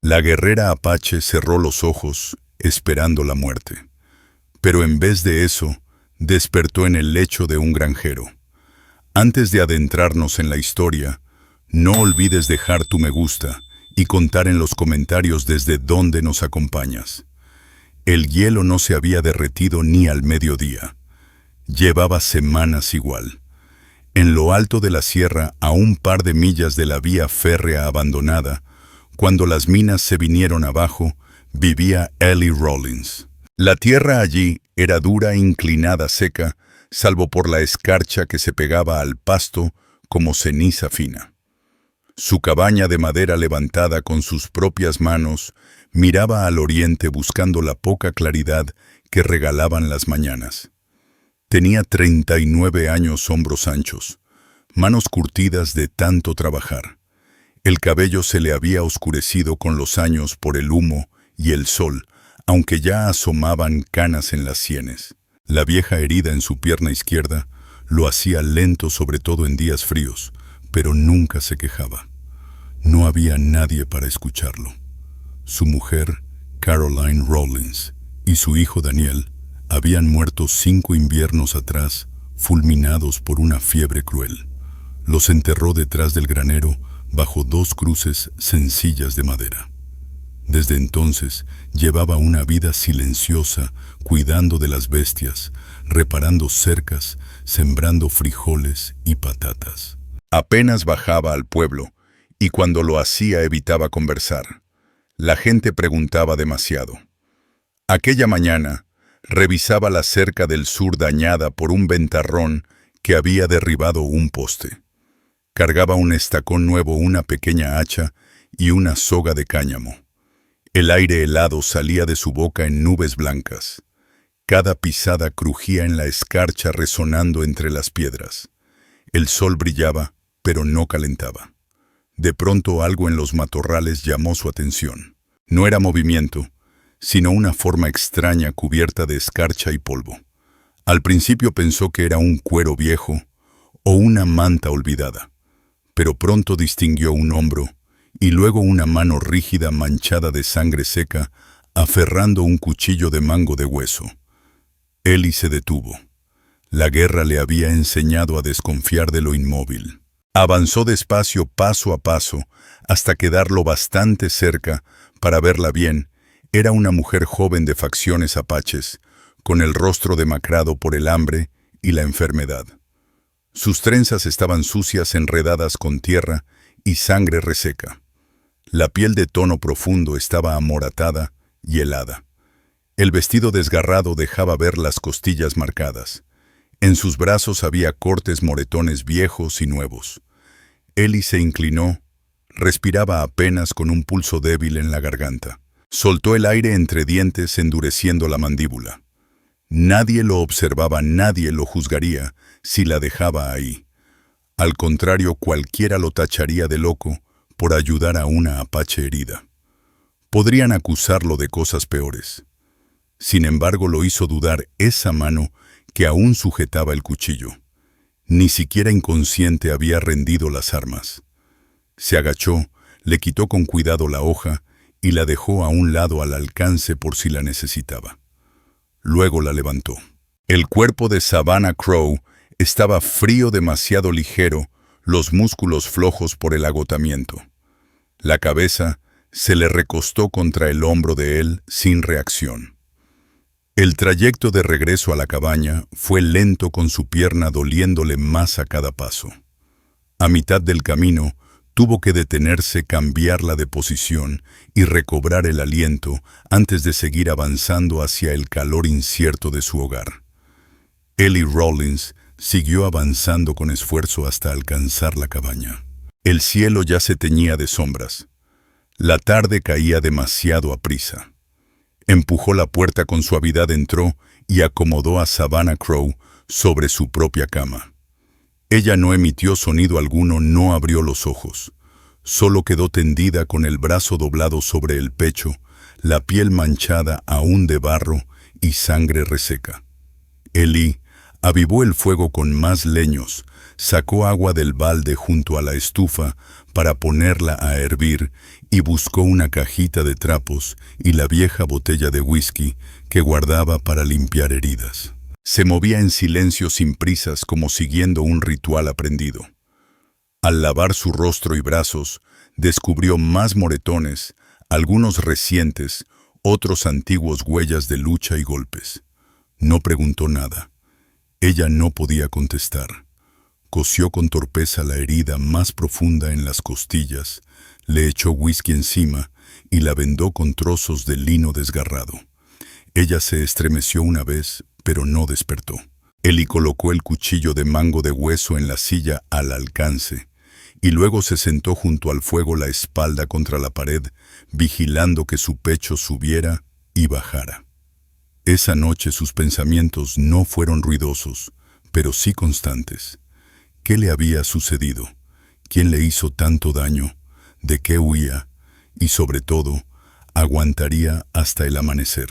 La guerrera apache cerró los ojos, esperando la muerte. Pero en vez de eso, despertó en el lecho de un granjero. Antes de adentrarnos en la historia, no olvides dejar tu me gusta y contar en los comentarios desde dónde nos acompañas. El hielo no se había derretido ni al mediodía. Llevaba semanas igual. En lo alto de la sierra, a un par de millas de la vía férrea abandonada, cuando las minas se vinieron abajo, vivía Ellie Rawlins. La tierra allí era dura, inclinada, seca, salvo por la escarcha que se pegaba al pasto como ceniza fina. Su cabaña de madera levantada con sus propias manos miraba al oriente buscando la poca claridad que regalaban las mañanas. Tenía 39 años, hombros anchos, manos curtidas de tanto trabajar. El cabello se le había oscurecido con los años por el humo y el sol, aunque ya asomaban canas en las sienes. La vieja herida en su pierna izquierda lo hacía lento, sobre todo en días fríos, pero nunca se quejaba. No había nadie para escucharlo. Su mujer, Caroline Rawlins, y su hijo Daniel habían muerto 5 inviernos atrás, fulminados por una fiebre cruel. Los enterró detrás del granero, bajo 2 cruces sencillas de madera. Desde entonces llevaba una vida silenciosa, cuidando de las bestias, reparando cercas, sembrando frijoles y patatas. Apenas bajaba al pueblo, y cuando lo hacía evitaba conversar. La gente preguntaba demasiado. Aquella mañana, revisaba la cerca del sur dañada por un ventarrón que había derribado un poste. Cargaba un estacón nuevo, una pequeña hacha y una soga de cáñamo. El aire helado salía de su boca en nubes blancas. Cada pisada crujía en la escarcha resonando entre las piedras. El sol brillaba, pero no calentaba. De pronto algo en los matorrales llamó su atención. No era movimiento, sino una forma extraña cubierta de escarcha y polvo. Al principio pensó que era un cuero viejo o una manta olvidada, pero pronto distinguió un hombro y luego una mano rígida manchada de sangre seca, aferrando un cuchillo de mango de hueso. Ellie se detuvo. La guerra le había enseñado a desconfiar de lo inmóvil. Avanzó despacio, paso a paso, hasta quedarlo bastante cerca para verla bien. Era una mujer joven de facciones apaches, con el rostro demacrado por el hambre y la enfermedad. Sus trenzas estaban sucias, enredadas con tierra y sangre reseca. La piel de tono profundo estaba amoratada y helada. El vestido desgarrado dejaba ver las costillas marcadas. En sus brazos había cortes moretones viejos y nuevos. Ellie se inclinó, respiraba apenas con un pulso débil en la garganta. Soltó el aire entre dientes, endureciendo la mandíbula. Nadie lo observaba, nadie lo juzgaría si la dejaba ahí. Al contrario, cualquiera lo tacharía de loco por ayudar a una apache herida. Podrían acusarlo de cosas peores. Sin embargo, lo hizo dudar esa mano que aún sujetaba el cuchillo. Ni siquiera inconsciente había rendido las armas. Se agachó, le quitó con cuidado la hoja y la dejó a un lado al alcance por si la necesitaba. Luego la levantó. El cuerpo de Savannah Crowe estaba frío, demasiado ligero, los músculos flojos por el agotamiento. La cabeza se le recostó contra el hombro de él sin reacción. El trayecto de regreso a la cabaña fue lento, con su pierna doliéndole más a cada paso. A mitad del camino, tuvo que detenerse, cambiarla de posición y recobrar el aliento antes de seguir avanzando hacia el calor incierto de su hogar. Ellie Rawlins siguió avanzando con esfuerzo hasta alcanzar la cabaña. El cielo ya se teñía de sombras. La tarde caía demasiado aprisa. Empujó la puerta con suavidad, entró y acomodó a Savannah Crowe sobre su propia cama. Ella no emitió sonido alguno, no abrió los ojos. Solo quedó tendida con el brazo doblado sobre el pecho, la piel manchada aún de barro y sangre reseca. Ellie avivó el fuego con más leños, Sacó agua del balde junto a la estufa para ponerla a hervir y buscó una cajita de trapos y la vieja botella de whisky que guardaba para limpiar heridas. Se movía en silencio sin prisas como siguiendo un ritual aprendido. Al lavar su rostro y brazos, descubrió más moretones, algunos recientes, otros antiguos huellas de lucha y golpes. No preguntó nada. Ella no podía contestar. Cosió con torpeza la herida más profunda en las costillas, le echó whisky encima y la vendó con trozos de lino desgarrado. Ella se estremeció una vez, pero no despertó. Eli colocó el cuchillo de mango de hueso en la silla al alcance, y luego se sentó junto al fuego, la espalda contra la pared, vigilando que su pecho subiera y bajara. Esa noche sus pensamientos no fueron ruidosos, pero sí constantes. ¿Qué le había sucedido? ¿Quién le hizo tanto daño? ¿De qué huía? Y sobre todo, ¿aguantaría hasta el amanecer?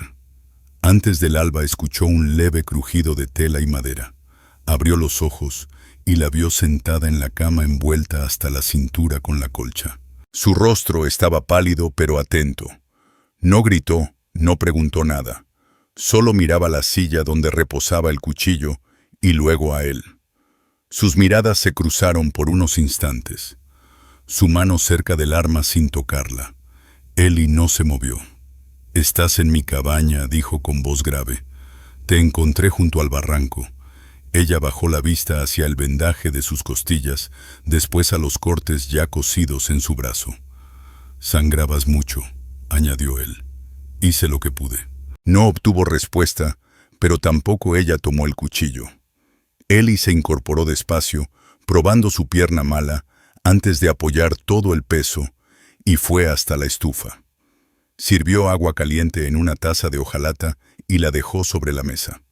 Antes del alba escuchó un leve crujido de tela y madera. Abrió los ojos y la vio sentada en la cama envuelta hasta la cintura con la colcha. Su rostro estaba pálido pero atento. No gritó, no preguntó nada. Solo miraba la silla donde reposaba el cuchillo y luego a él. Sus miradas se cruzaron por unos instantes. Su mano cerca del arma sin tocarla. Eli no se movió. «Estás en mi cabaña», dijo con voz grave. «Te encontré junto al barranco». Ella bajó la vista hacia el vendaje de sus costillas, después a los cortes ya cosidos en su brazo. «Sangrabas mucho», añadió él. «Hice lo que pude». No obtuvo respuesta, pero tampoco ella tomó el cuchillo. Eli se incorporó despacio, probando su pierna mala, antes de apoyar todo el peso, y fue hasta la estufa. Sirvió agua caliente en una taza de hojalata y la dejó sobre la mesa.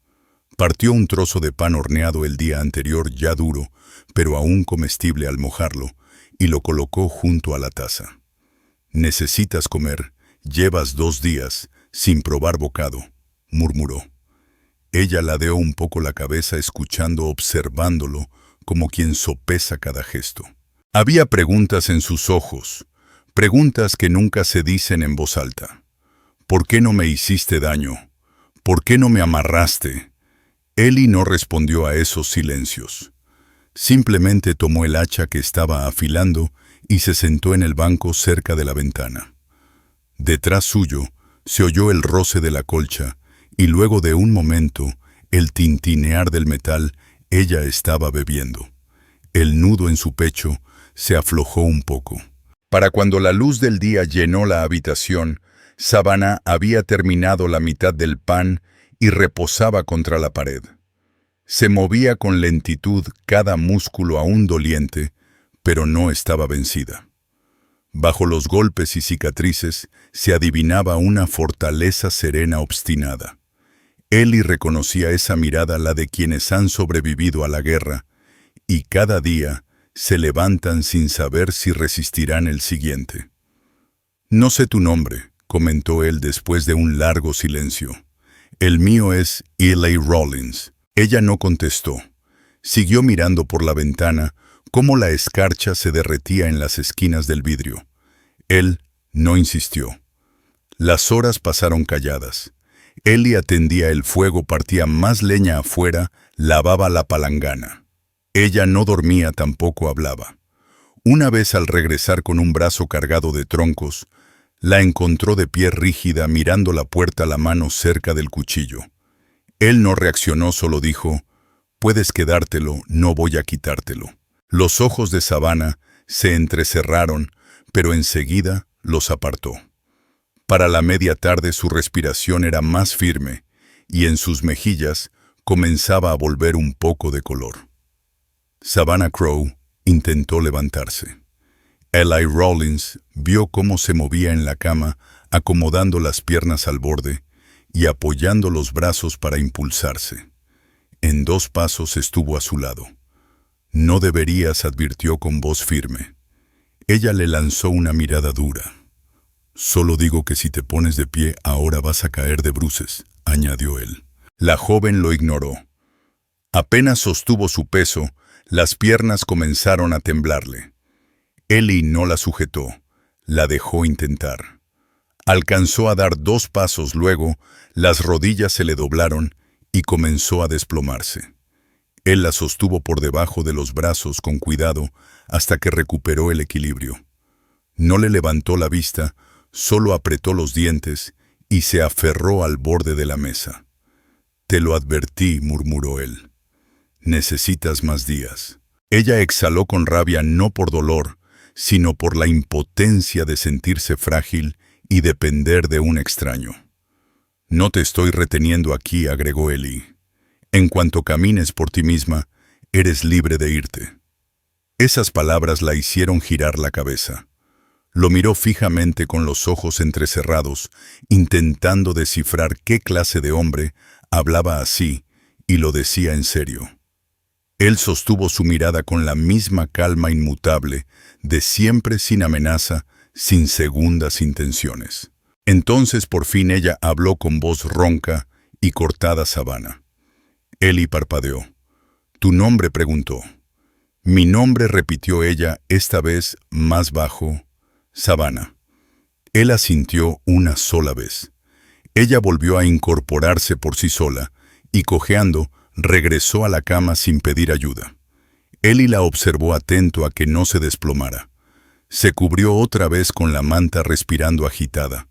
Partió un trozo de pan horneado el día anterior, ya duro, pero aún comestible al mojarlo, y lo colocó junto a la taza. «Necesitas comer, llevas 2 días, sin probar bocado», murmuró. Ella ladeó un poco la cabeza observándolo, como quien sopesa cada gesto. Había preguntas en sus ojos, preguntas que nunca se dicen en voz alta. «¿Por qué no me hiciste daño? ¿Por qué no me amarraste?» Eli no respondió a esos silencios. Simplemente tomó el hacha que estaba afilando y se sentó en el banco cerca de la ventana. Detrás suyo se oyó el roce de la colcha, y luego de un momento, el tintinear del metal. Ella estaba bebiendo. El nudo en su pecho se aflojó un poco. Para cuando la luz del día llenó la habitación, Savannah había terminado la mitad del pan y reposaba contra la pared. Se movía con lentitud, cada músculo aún doliente, pero no estaba vencida. Bajo los golpes y cicatrices se adivinaba una fortaleza serena obstinada. Eli reconocía esa mirada, la de quienes han sobrevivido a la guerra, y cada día se levantan sin saber si resistirán el siguiente. «No sé tu nombre», comentó él después de un largo silencio. «El mío es Eli Rawlins». Ella no contestó. Siguió mirando por la ventana cómo la escarcha se derretía en las esquinas del vidrio. Él no insistió. Las horas pasaron calladas. Eli atendía el fuego, partía más leña afuera, lavaba la palangana. Ella no dormía, tampoco hablaba. Una vez, al regresar con un brazo cargado de troncos, la encontró de pie rígida, mirando la puerta, la mano cerca del cuchillo. Él no reaccionó, solo dijo: «Puedes quedártelo, no voy a quitártelo». Los ojos de Savannah se entrecerraron, pero enseguida los apartó. Para la media tarde su respiración era más firme y en sus mejillas comenzaba a volver un poco de color. Savannah Crowe intentó levantarse. Eli Rawlins vio cómo se movía en la cama, acomodando las piernas al borde y apoyando los brazos para impulsarse. En 2 pasos estuvo a su lado. «No deberías», advirtió con voz firme. Ella le lanzó una mirada dura. «Solo digo que si te pones de pie ahora vas a caer de bruces», añadió él. La joven lo ignoró. Apenas sostuvo su peso, Las piernas comenzaron a temblarle. Eli no la sujetó, la dejó intentar. Alcanzó a dar 2 pasos, luego las rodillas se le doblaron y comenzó a desplomarse. Él la sostuvo por debajo de los brazos con cuidado hasta que recuperó el equilibrio. No le levantó la vista, solo apretó los dientes y se aferró al borde de la mesa. «Te lo advertí», murmuró él. «Necesitas más días». Ella exhaló con rabia, no por dolor, sino por la impotencia de sentirse frágil y depender de un extraño. «No te estoy reteniendo aquí», agregó Eli. «En cuanto camines por ti misma, eres libre de irte». Esas palabras la hicieron girar la cabeza. Lo miró fijamente con los ojos entrecerrados, intentando descifrar qué clase de hombre hablaba así y lo decía en serio. Él sostuvo su mirada con la misma calma inmutable, de siempre sin amenaza, sin segundas intenciones. Entonces por fin ella habló con voz ronca y cortada. «Savannah». Eli parpadeó. «¿Tu nombre?», preguntó. «Mi nombre», repitió ella, esta vez más bajo. «Savannah». Él asintió una sola vez. Ella volvió a incorporarse por sí sola y, cojeando, regresó a la cama sin pedir ayuda. Eli la observó atento a que no se desplomara. Se cubrió otra vez con la manta, respirando agitada.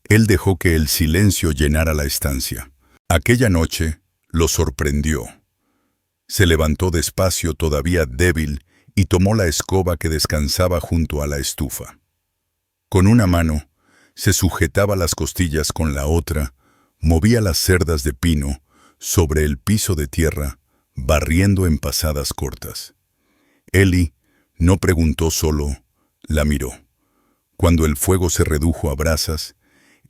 Él dejó que el silencio llenara la estancia. Aquella noche lo sorprendió. Se levantó despacio, todavía débil, y tomó la escoba que descansaba junto a la estufa. Con una mano, se sujetaba las costillas, con la otra, movía las cerdas de pino sobre el piso de tierra, barriendo en pasadas cortas. Eli no preguntó, solo la miró. Cuando el fuego se redujo a brasas,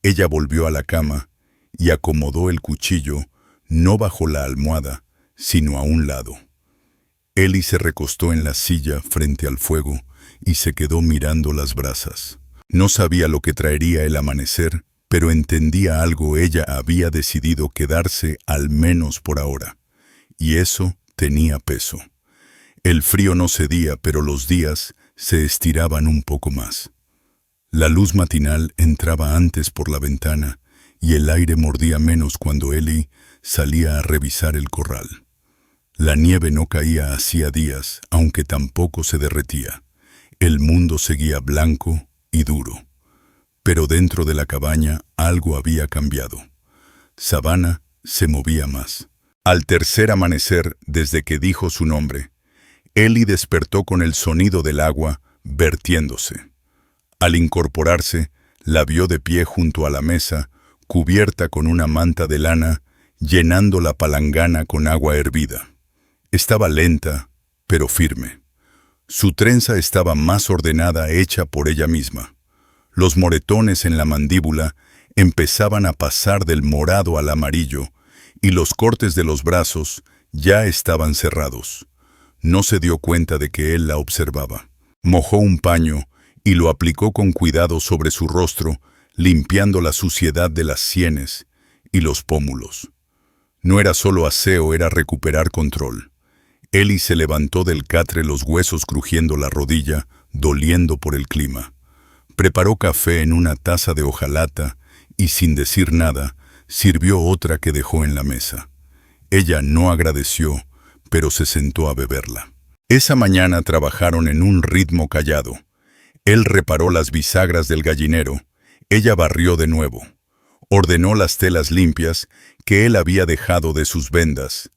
ella volvió a la cama y acomodó el cuchillo, no bajo la almohada, sino a un lado. Eli se recostó en la silla frente al fuego y se quedó mirando las brasas. No sabía lo que traería el amanecer, pero entendía algo: ella había decidido quedarse, al menos por ahora. Y eso tenía peso. El frío no cedía, pero los días se estiraban un poco más. La luz matinal entraba antes por la ventana y el aire mordía menos cuando Eli salía a revisar el corral. La nieve no caía hacía días, aunque tampoco se derretía. El mundo seguía blanco y duro. Pero dentro de la cabaña algo había cambiado. Savannah se movía más. Al tercer amanecer, desde que dijo su nombre, Eli despertó con el sonido del agua vertiéndose. Al incorporarse, la vio de pie junto a la mesa, cubierta con una manta de lana, llenando la palangana con agua hervida. Estaba lenta, pero firme. Su trenza estaba más ordenada, hecha por ella misma. Los moretones en la mandíbula empezaban a pasar del morado al amarillo, y los cortes de los brazos ya estaban cerrados. No se dio cuenta de que él la observaba. Mojó un paño y lo aplicó con cuidado sobre su rostro, limpiando la suciedad de las sienes y los pómulos. No era solo aseo, era recuperar control. Eli se levantó del catre, los huesos crujiendo la rodilla, doliendo por el clima. Preparó café en una taza de hojalata y, sin decir nada, sirvió otra que dejó en la mesa. Ella no agradeció, pero se sentó a beberla. Esa mañana trabajaron en un ritmo callado. Él reparó las bisagras del gallinero, ella barrió de nuevo. Ordenó las telas limpias que él había dejado de sus vendas.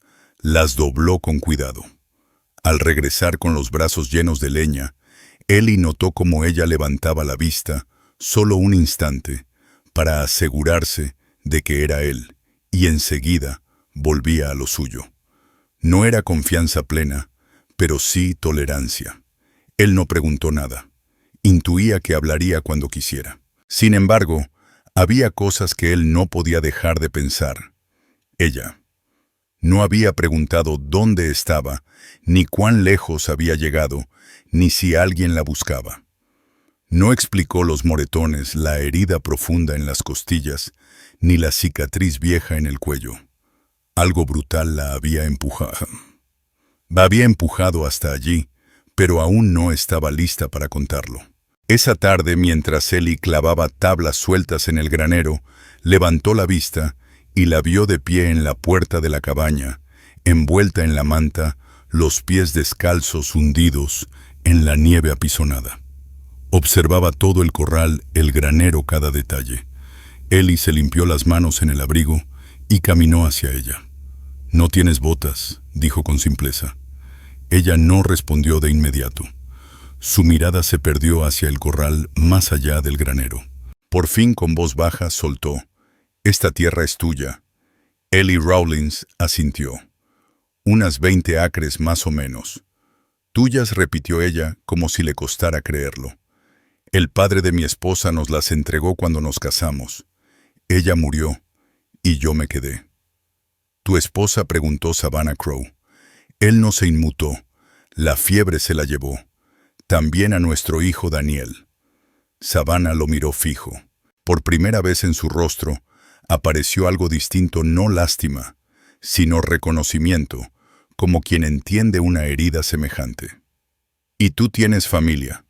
Las dobló con cuidado. Al regresar con los brazos llenos de leña, Eli notó cómo ella levantaba la vista, solo un instante, para asegurarse de que era él, y enseguida volvía a lo suyo. No era confianza plena, pero sí tolerancia. Él no preguntó nada. Intuía que hablaría cuando quisiera. Sin embargo, había cosas que él no podía dejar de pensar. Ella no había preguntado dónde estaba, ni cuán lejos había llegado, ni si alguien la buscaba. No explicó los moretones, la herida profunda en las costillas, ni la cicatriz vieja en el cuello. Algo brutal la había empujado. La había empujado hasta allí, pero aún no estaba lista para contarlo. Esa tarde, mientras Ellie clavaba tablas sueltas en el granero, levantó la vista y la vio de pie en la puerta de la cabaña, envuelta en la manta, los pies descalzos hundidos en la nieve apisonada. Observaba todo el corral, el granero, cada detalle. Ellie se limpió las manos en el abrigo y caminó hacia ella. «¿No tienes botas?», dijo con simpleza. Ella no respondió de inmediato. Su mirada se perdió hacia el corral más allá del granero. Por fin, con voz baja, soltó: «Esta tierra es tuya». Ellie Rawlins asintió. «Unas 20 acres más o menos». «Tuyas», repitió ella, como si le costara creerlo. «El padre de mi esposa nos las entregó cuando nos casamos. Ella murió y yo me quedé». «¿Tu esposa?», preguntó Savannah Crowe. «Él no se inmutó. La fiebre se la llevó. También a nuestro hijo Daniel». Savannah lo miró fijo. Por primera vez en su rostro apareció algo distinto, no lástima, sino reconocimiento, como quien entiende una herida semejante. «¿Y tú tienes familia?»,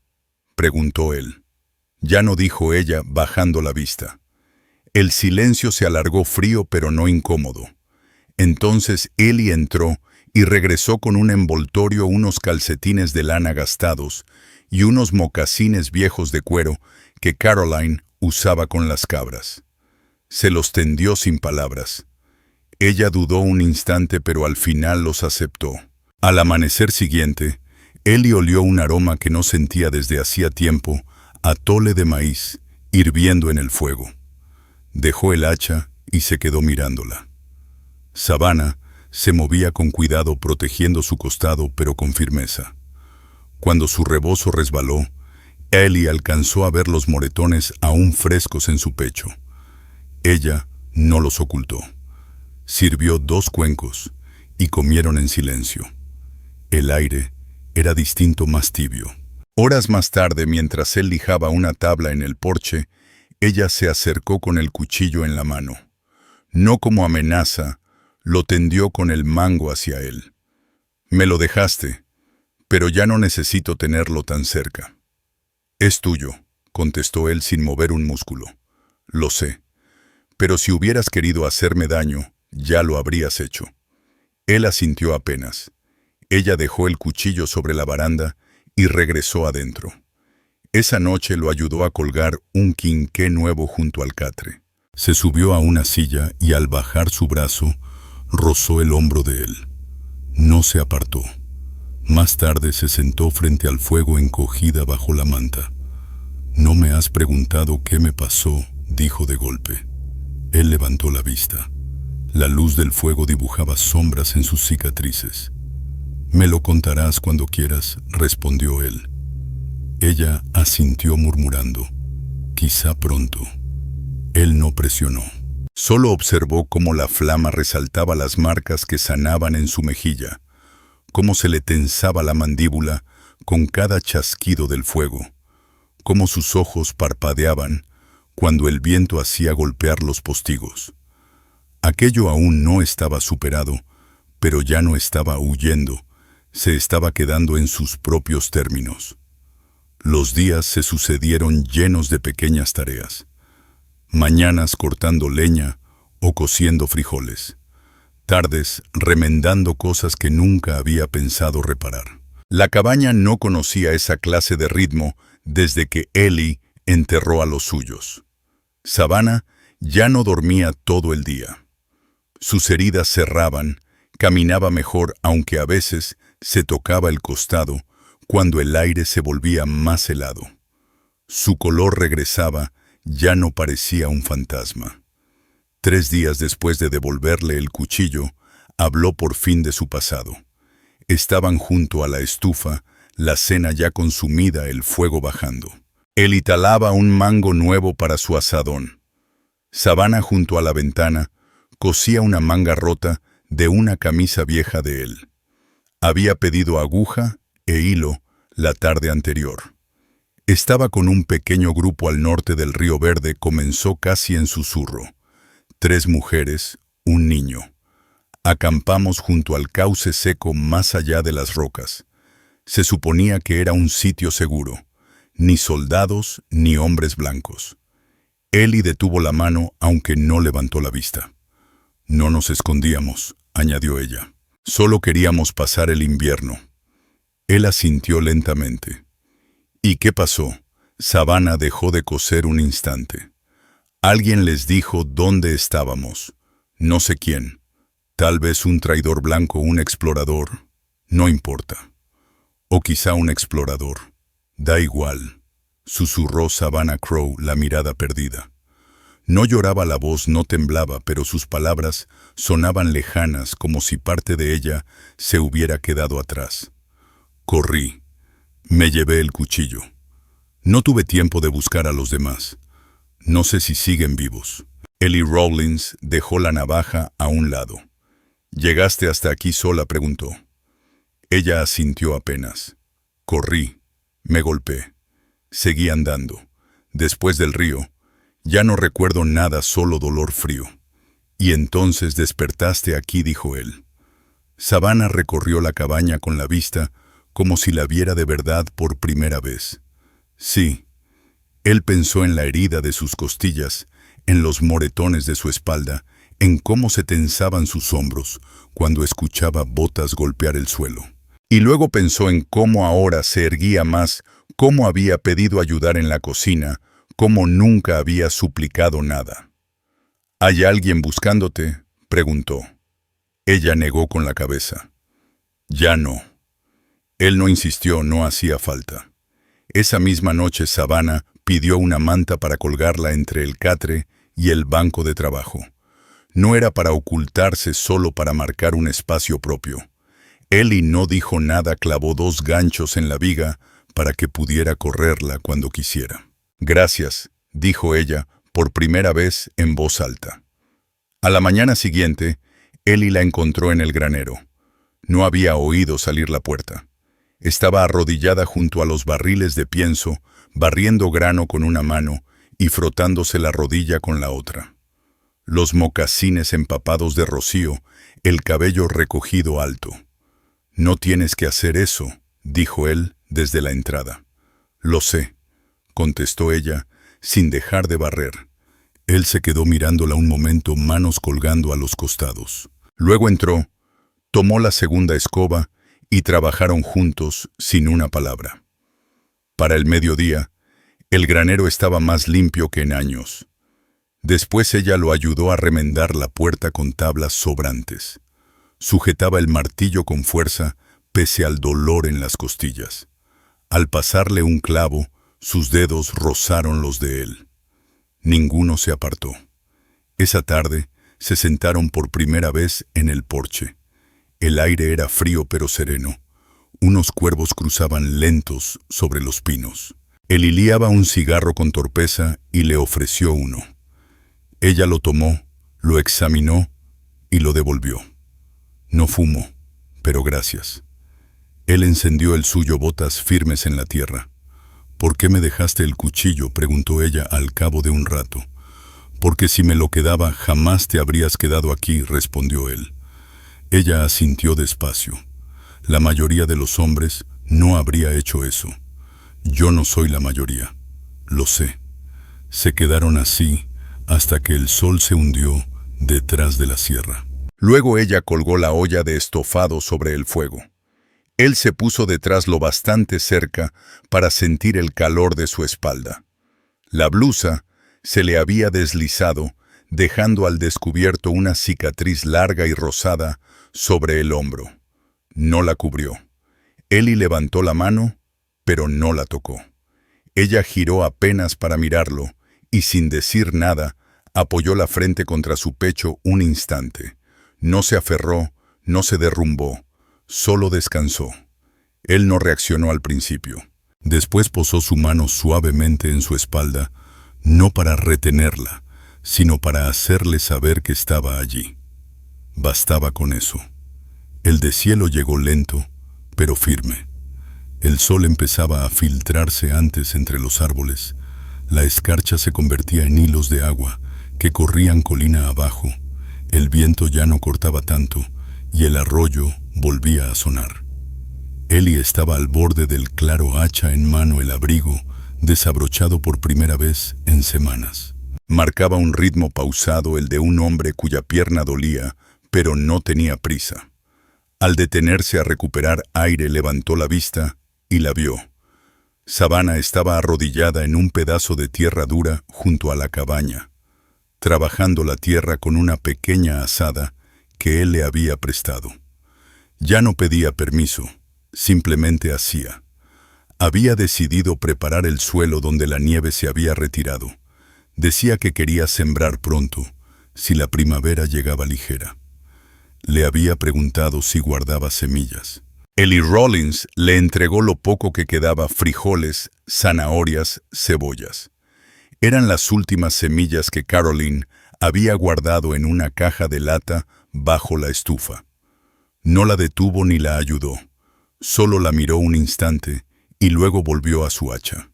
preguntó él. «Ya no», dijo ella, bajando la vista. El silencio se alargó, frío pero no incómodo. Entonces Ellie entró y regresó con un envoltorio, unos calcetines de lana gastados y unos mocasines viejos de cuero que Caroline usaba con las cabras. Se los tendió sin palabras. Ella dudó un instante, pero al final los aceptó. Al amanecer siguiente, Ellie olió un aroma que no sentía desde hacía tiempo, atole de maíz, hirviendo en el fuego. Dejó el hacha y se quedó mirándola. Savannah se movía con cuidado, protegiendo su costado, pero con firmeza. Cuando su rebozo resbaló, Ellie alcanzó a ver los moretones aún frescos en su pecho. Ella no los ocultó. Sirvió 2 cuencos y comieron en silencio. El aire era distinto, más tibio. Horas más tarde, mientras él lijaba una tabla en el porche, ella se acercó con el cuchillo en la mano. No como amenaza, lo tendió con el mango hacia él. «Me lo dejaste, pero ya no necesito tenerlo tan cerca». «Es tuyo», contestó él sin mover un músculo. «Lo sé, pero si hubieras querido hacerme daño, ya lo habrías hecho». Él asintió apenas. Ella dejó el cuchillo sobre la baranda y regresó adentro. Esa noche lo ayudó a colgar un quinqué nuevo junto al catre. Se subió a una silla y al bajar su brazo, rozó el hombro de él. No se apartó. Más tarde se sentó frente al fuego, encogida bajo la manta. «No me has preguntado qué me pasó», dijo de golpe. Él levantó la vista. La luz del fuego dibujaba sombras en sus cicatrices. «Me lo contarás cuando quieras», respondió él. Ella asintió murmurando: «Quizá pronto». Él no presionó. Solo observó cómo la flama resaltaba las marcas que sanaban en su mejilla, cómo se le tensaba la mandíbula con cada chasquido del fuego, cómo sus ojos parpadeaban cuando el viento hacía golpear los postigos. Aquello aún no estaba superado, pero ya no estaba huyendo, se estaba quedando en sus propios términos. Los días se sucedieron llenos de pequeñas tareas. Mañanas cortando leña o cociendo frijoles. Tardes remendando cosas que nunca había pensado reparar. La cabaña no conocía esa clase de ritmo desde que Ellie enterró a los suyos. Savannah ya no dormía todo el día. Sus heridas cerraban, caminaba mejor, aunque a veces se tocaba el costado cuando el aire se volvía más helado. Su color regresaba, ya no parecía un fantasma. 3 días después de devolverle el cuchillo, habló por fin de su pasado. Estaban junto a la estufa, la cena ya consumida, el fuego bajando. Él talaba un mango nuevo para su asadón. Savannah, junto a la ventana, cosía una manga rota de una camisa vieja de él. Había pedido aguja e hilo la tarde anterior. Estaba con un pequeño grupo al norte del Río Verde, comenzó casi en susurro. 3 mujeres, un niño. Acampamos junto al cauce seco más allá de las rocas. Se suponía que era un sitio seguro. Ni soldados ni hombres blancos. Ellie detuvo la mano aunque no levantó la vista. No nos escondíamos, añadió ella. Solo queríamos pasar el invierno. Él asintió lentamente. ¿Y qué pasó? Savannah dejó de coser un instante. Alguien les dijo dónde estábamos. No sé quién. Tal vez un traidor blanco, un explorador. No importa. O quizá un explorador. Da igual, susurró Savannah Crowe, la mirada perdida. No lloraba la voz, no temblaba, pero sus palabras sonaban lejanas como si parte de ella se hubiera quedado atrás. Corrí. Me llevé el cuchillo. No tuve tiempo de buscar a los demás. No sé si siguen vivos. Ellie Rawlins dejó la navaja a un lado. ¿Llegaste hasta aquí sola?, preguntó. Ella asintió apenas. Corrí. Me golpeé. Seguí andando. Después del río, ya no recuerdo nada, solo dolor frío. Y entonces despertaste aquí, dijo él. Savannah recorrió la cabaña con la vista como si la viera de verdad por primera vez. Sí. Él pensó en la herida de sus costillas, en los moretones de su espalda, en cómo se tensaban sus hombros cuando escuchaba botas golpear el suelo. Y luego pensó en cómo ahora se erguía más, cómo había pedido ayudar en la cocina, cómo nunca había suplicado nada. ¿Hay alguien buscándote?, preguntó. Ella negó con la cabeza. Ya no. Él no insistió, no hacía falta. Esa misma noche Savannah pidió una manta para colgarla entre el catre y el banco de trabajo. No era para ocultarse, solo para marcar un espacio propio. Ellie no dijo nada, clavó 2 ganchos en la viga para que pudiera correrla cuando quisiera. Gracias, dijo ella, por primera vez en voz alta. A la mañana siguiente, Ellie la encontró en el granero. No había oído salir la puerta. Estaba arrodillada junto a los barriles de pienso, barriendo grano con una mano y frotándose la rodilla con la otra. Los mocasines empapados de rocío, el cabello recogido alto. No tienes que hacer eso, dijo él desde la entrada. Lo sé, contestó ella, sin dejar de barrer. Él se quedó mirándola un momento, manos colgando a los costados. Luego entró, tomó la segunda escoba y trabajaron juntos sin una palabra. Para el mediodía, el granero estaba más limpio que en años. Después ella lo ayudó a remendar la puerta con tablas sobrantes. Sujetaba el martillo con fuerza, pese al dolor en las costillas. Al pasarle un clavo, sus dedos rozaron los de él. Ninguno se apartó. Esa tarde se sentaron por primera vez en el porche. El aire era frío pero sereno. Unos cuervos cruzaban lentos sobre los pinos. Él liaba un cigarro con torpeza y le ofreció uno. Ella lo tomó, lo examinó y lo devolvió. No fumo, pero gracias. Él encendió el suyo, botas firmes en la tierra. ¿Por qué me dejaste el cuchillo?, preguntó ella al cabo de un rato. Porque si me lo quedaba, jamás te habrías quedado aquí, respondió él. Ella asintió despacio. La mayoría de los hombres no habría hecho eso. Yo no soy la mayoría. Lo sé. Se quedaron así hasta que el sol se hundió detrás de la sierra. Luego ella colgó la olla de estofado sobre el fuego. Él se puso detrás lo bastante cerca para sentir el calor de su espalda. La blusa se le había deslizado, dejando al descubierto una cicatriz larga y rosada sobre el hombro. No la cubrió. Ellie levantó la mano, pero no la tocó. Ella giró apenas para mirarlo y, sin decir nada, apoyó la frente contra su pecho un instante. No se aferró, no se derrumbó, solo descansó. Él no reaccionó al principio. Después posó su mano suavemente en su espalda, no para retenerla, sino para hacerle saber que estaba allí. Bastaba con eso. El deshielo llegó lento, pero firme. El sol empezaba a filtrarse antes entre los árboles. La escarcha se convertía en hilos de agua que corrían colina abajo. El viento ya no cortaba tanto y el arroyo volvía a sonar. Ellie estaba al borde del claro, hacha en mano, el abrigo desabrochado por primera vez en semanas. Marcaba un ritmo pausado, el de un hombre cuya pierna dolía, pero no tenía prisa. Al detenerse a recuperar aire, levantó la vista y la vio. Savannah estaba arrodillada en un pedazo de tierra dura junto a la cabaña, trabajando la tierra con una pequeña azada que él le había prestado. Ya no pedía permiso, simplemente hacía. Había decidido preparar el suelo donde la nieve se había retirado. Decía que quería sembrar pronto, si la primavera llegaba ligera. Le había preguntado si guardaba semillas. Ellie Rollins le entregó lo poco que quedaba: frijoles, zanahorias, cebollas. Eran las últimas semillas que Caroline había guardado en una caja de lata bajo la estufa. No la detuvo ni la ayudó. Solo la miró un instante y luego volvió a su hacha.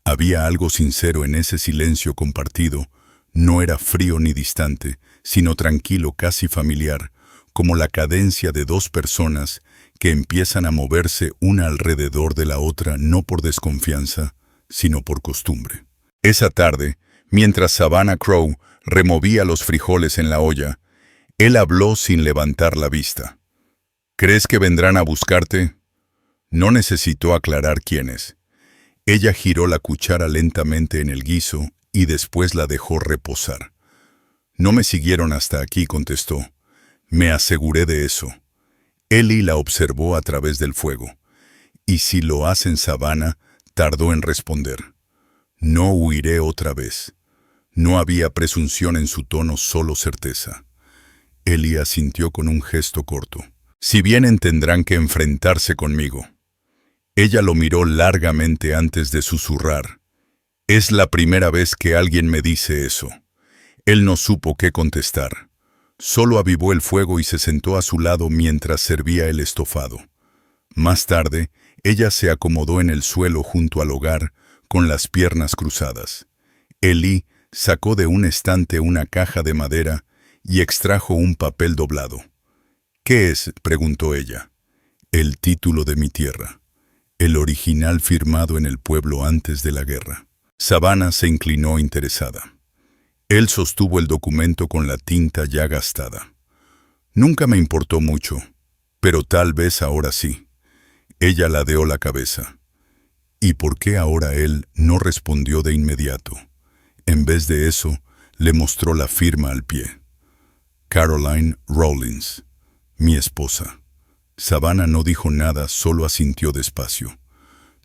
Había algo sincero en ese silencio compartido. No era frío ni distante, sino tranquilo, casi familiar, como la cadencia de dos personas que empiezan a moverse una alrededor de la otra, no por desconfianza, sino por costumbre. Esa tarde, mientras Savannah Crowe removía los frijoles en la olla, él habló sin levantar la vista. ¿Crees que vendrán a buscarte? No necesitó aclarar quiénes. Ella giró la cuchara lentamente en el guiso y después la dejó reposar. No me siguieron hasta aquí, contestó. Me aseguré de eso. Ellie la observó a través del fuego. ¿Y si lo hacen, Savannah? Tardó en responder. No huiré otra vez. No había presunción en su tono, solo certeza. Ellie asintió con un gesto corto. Si vienen, tendrán que enfrentarse conmigo. Ella lo miró largamente antes de susurrar. Es la primera vez que alguien me dice eso. Él no supo qué contestar. Solo avivó el fuego y se sentó a su lado mientras servía el estofado. Más tarde, ella se acomodó en el suelo junto al hogar, con las piernas cruzadas. Ellie sacó de un estante una caja de madera y extrajo un papel doblado. ¿Qué es?, preguntó ella. El título de mi tierra. El original firmado en el pueblo antes de la guerra. Savannah se inclinó interesada. Él sostuvo el documento con la tinta ya gastada. Nunca me importó mucho, pero tal vez ahora sí. Ella ladeó la cabeza. ¿Y por qué ahora? Él no respondió de inmediato. En vez de eso, le mostró la firma al pie. Caroline Rollins, mi esposa. Savannah no dijo nada, solo asintió despacio.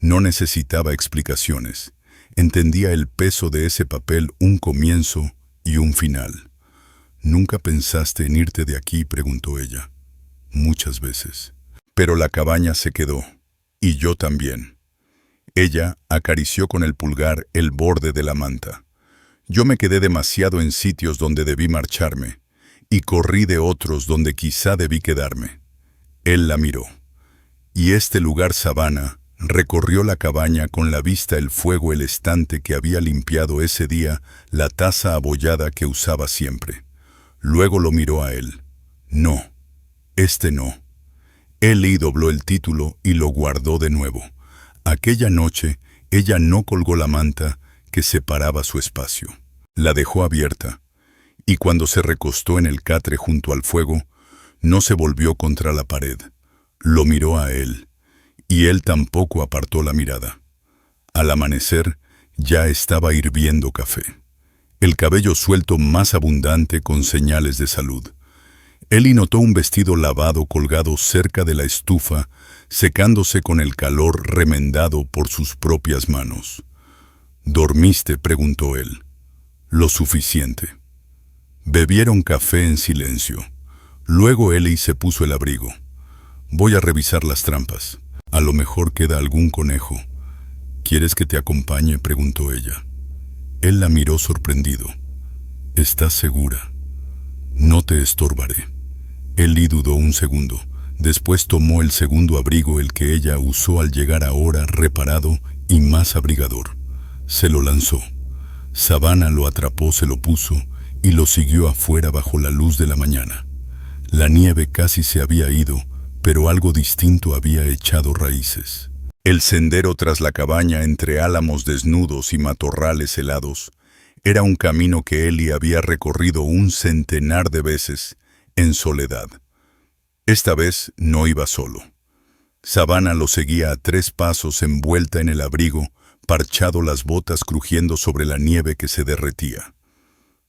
No necesitaba explicaciones. Entendía el peso de ese papel, un comienzo y un final. ¿Nunca pensaste en irte de aquí?, preguntó ella. Muchas veces. Pero la cabaña se quedó. Y yo también. Ella acarició con el pulgar el borde de la manta. Yo me quedé demasiado en sitios donde debí marcharme, y corrí de otros donde quizá debí quedarme. Él la miró. Y este lugar, Savannah, recorrió la cabaña con la vista, el fuego, el estante que había limpiado ese día, la taza abollada que usaba siempre. Luego lo miró a él. No, este no. Ellie dobló el título y lo guardó de nuevo. Aquella noche, ella no colgó la manta que separaba su espacio. La dejó abierta, y cuando se recostó en el catre junto al fuego, no se volvió contra la pared. Lo miró a él, y él tampoco apartó la mirada. Al amanecer, ya estaba hirviendo café. El cabello suelto más abundante con señales de salud. Ellie notó un vestido lavado colgado cerca de la estufa, secándose con el calor remendado por sus propias manos. ¿Dormiste?, preguntó él. Lo suficiente. Bebieron café en silencio. Luego Ellie se puso el abrigo. Voy a revisar las trampas. A lo mejor queda algún conejo. ¿Quieres que te acompañe?, preguntó ella. Él la miró sorprendido. ¿Estás segura? No te estorbaré. Ellie dudó un segundo. Después tomó el segundo abrigo, el que ella usó al llegar, ahora reparado y más abrigador. Se lo lanzó. Savannah lo atrapó, se lo puso y lo siguió afuera bajo la luz de la mañana. La nieve casi se había ido, pero algo distinto había echado raíces. El sendero tras la cabaña entre álamos desnudos y matorrales helados era un camino que Ellie había recorrido un centenar de veces, en soledad. Esta vez no iba solo. Savannah lo seguía a 3 pasos envuelta en el abrigo, parchado las botas crujiendo sobre la nieve que se derretía.